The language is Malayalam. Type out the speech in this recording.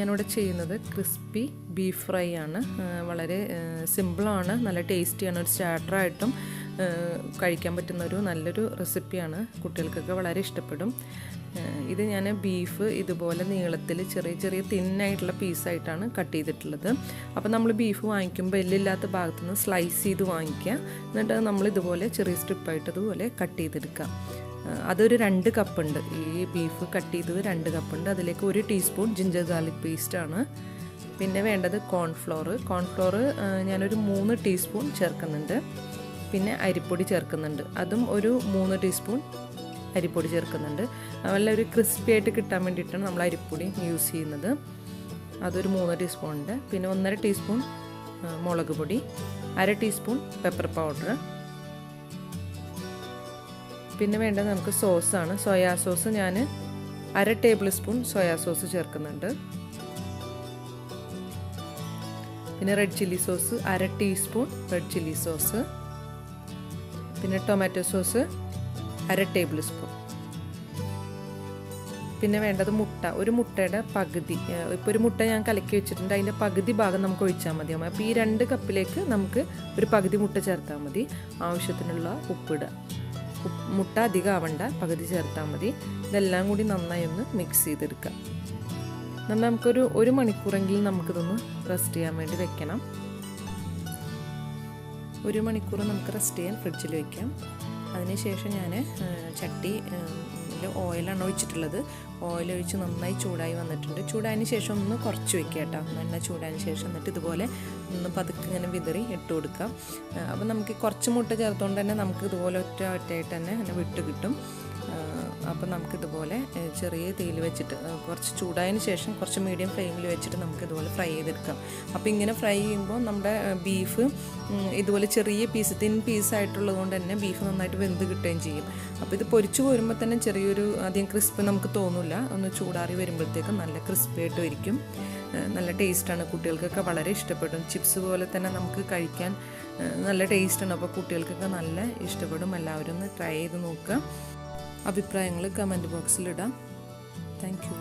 ഞാനിവിടെ ചെയ്യുന്നത് ക്രിസ്പി ബീഫ് ഫ്രൈ ആണ്. വളരെ സിമ്പിളാണ്, നല്ല ടേസ്റ്റിയാണ്. ഒരു സ്റ്റാർട്ടറായിട്ടും കഴിക്കാൻ പറ്റുന്ന ഒരു നല്ലൊരു റെസിപ്പിയാണ്. കുട്ടികൾക്കൊക്കെ വളരെ ഇഷ്ടപ്പെടും. ഇത് ഞാൻ ബീഫ് ഇതുപോലെ നീളത്തിൽ ചെറിയ ചെറിയ തിന്നായിട്ടുള്ള പീസായിട്ടാണ് കട്ട് ചെയ്തിട്ടുള്ളത്. അപ്പോൾ നമ്മൾ ബീഫ് വാങ്ങിക്കുമ്പോൾ എല്ലില്ലാത്ത ഭാഗത്തു നിന്ന് സ്ലൈസ് ചെയ്ത് വാങ്ങിക്കുക. എന്നിട്ട് നമ്മൾ ഇതുപോലെ ചെറിയ സ്ട്രിപ്പായിട്ട് ഇതുപോലെ കട്ട് ചെയ്തെടുക്കാം. അതൊരു 2 കപ്പുണ്ട്. ഈ ബീഫ് കട്ട് ചെയ്തത് 2 കപ്പുണ്ട്. അതിലേക്ക് 1 ടീസ്പൂൺ ജിഞ്ചർ ഗാർലിക് പേസ്റ്റാണ്. പിന്നെ വേണ്ടത് കോൺഫ്ലോർ ഞാനൊരു 3 ടീസ്പൂൺ ചേർക്കുന്നുണ്ട്. പിന്നെ അരിപ്പൊടി ചേർക്കുന്നുണ്ട്, അതും ഒരു 3 ടീസ്പൂൺ അരിപ്പൊടി ചേർക്കുന്നുണ്ട്. നല്ലൊരു ക്രിസ്പി ആയിട്ട് കിട്ടാൻ വേണ്ടിയിട്ടാണ് നമ്മൾ അരിപ്പൊടി യൂസ് ചെയ്യുന്നത്. അതൊരു 3 ടീസ്പൂൺ ഉണ്ട്. പിന്നെ 1.5 ടീസ്പൂൺ മുളക് പൊടി, 1/2 ടീസ്പൂൺ പെപ്പർ പൗഡർ. പിന്നെ വേണ്ടത് നമുക്ക് സോസാണ്. സോയാ സോസ് ഞാൻ 1/2 ടേബിൾ സ്പൂൺ സോയാ സോസ് ചേർക്കുന്നുണ്ട്. പിന്നെ red chilli sauce 1/2 teaspoon red chilli sauce. പിന്നെ ടൊമാറ്റോ സോസ് 1/2 ടേബിൾ സ്പൂൺ. പിന്നെ വേണ്ടത് മുട്ട, ഒരു മുട്ടയുടെ പകുതി. ഇപ്പോൾ ഒരു മുട്ട ഞാൻ കലക്കി വെച്ചിട്ടുണ്ട്, അതിൻ്റെ പകുതി ഭാഗം നമുക്ക് ഒഴിച്ചാൽ മതിയാവും. അപ്പോൾ ഈ 2 കപ്പിലേക്ക് നമുക്ക് ഒരു പകുതി മുട്ട ചേർത്താൽ മതി. ആവശ്യത്തിനുള്ള ഉപ്പിടുക. മുട്ട അധികം ആവണ്ട, പകുതി ചേർത്താൽ മതി. ഇതെല്ലാം കൂടി നന്നായി ഒന്ന് മിക്സ് ചെയ്തെടുക്കാം. നമുക്കൊരു 1 മണിക്കൂറെങ്കിലും നമുക്കിതൊന്ന് റെസ്റ്റ് ചെയ്യാൻ വേണ്ടി വെക്കണം. 1 മണിക്കൂർ നമുക്ക് റെസ്റ്റ് ചെയ്യാൻ ഫ്രിഡ്ജിൽ വയ്ക്കാം. അതിനുശേഷം ഞാൻ ചട്ടി ഓയിലാണ് ഒഴിച്ചിട്ടുള്ളത്. ഓയിൽ ഒഴിച്ച് നന്നായി ചൂടായി വന്നിട്ടുണ്ട്. ചൂടായതിന് ശേഷം ഒന്ന് കുറച്ച് വയ്ക്കുക കേട്ടോ. എണ്ണ ചൂടായതിന് ശേഷം എന്നിട്ട് ഇതുപോലെ ഒന്ന് പതുക്കെ ഇങ്ങനെ വിതറി ഇട്ട് കൊടുക്കാം. അപ്പോൾ നമുക്ക് കുറച്ച് മുട്ട ചേർത്തുകൊണ്ട് തന്നെ നമുക്ക് ഇതുപോലെ ഒറ്റയായിട്ട് തന്നെ വിട്ട് കിട്ടും. അപ്പോൾ നമുക്കിതുപോലെ ചെറിയ തീയിൽ വെച്ചിട്ട് കുറച്ച് ചൂടായതിന് ശേഷം കുറച്ച് മീഡിയം ഫ്ലെയിമിൽ വെച്ചിട്ട് നമുക്കിതുപോലെ ഫ്രൈ ചെയ്തെടുക്കാം. അപ്പോൾ ഇങ്ങനെ ഫ്രൈ ചെയ്യുമ്പോൾ നമ്മുടെ ബീഫ് ഇതുപോലെ ചെറിയ പീസ് തിൻ പീസായിട്ടുള്ളത് കൊണ്ട് തന്നെ ബീഫ് നന്നായിട്ട് വെന്ത് കിട്ടുകയും ചെയ്യും. അപ്പോൾ ഇത് പൊരിച്ച് പോരുമ്പോൾ തന്നെ ചെറിയൊരു അധികം ക്രിസ്പ് നമുക്ക് തോന്നില്ല. ഒന്ന് ചൂടാറി വരുമ്പോഴത്തേക്കും നല്ല ക്രിസ്പി ആയിട്ട് ഇരിക്കും. നല്ല ടേസ്റ്റാണ്. കുട്ടികൾക്കൊക്കെ വളരെ ഇഷ്ടപ്പെടും. ചിപ്സ് പോലെ തന്നെ നമുക്ക് കഴിക്കാൻ നല്ല ടേസ്റ്റാണ്. അപ്പോൾ കുട്ടികൾക്കൊക്കെ നല്ല ഇഷ്ടപ്പെടും. എല്ലാവരും ഒന്ന് ട്രൈ ചെയ്ത് നോക്കുക. അഭിപ്രായങ്ങൾ കമൻറ്റ് ബോക്സിലിടാം. Thank you.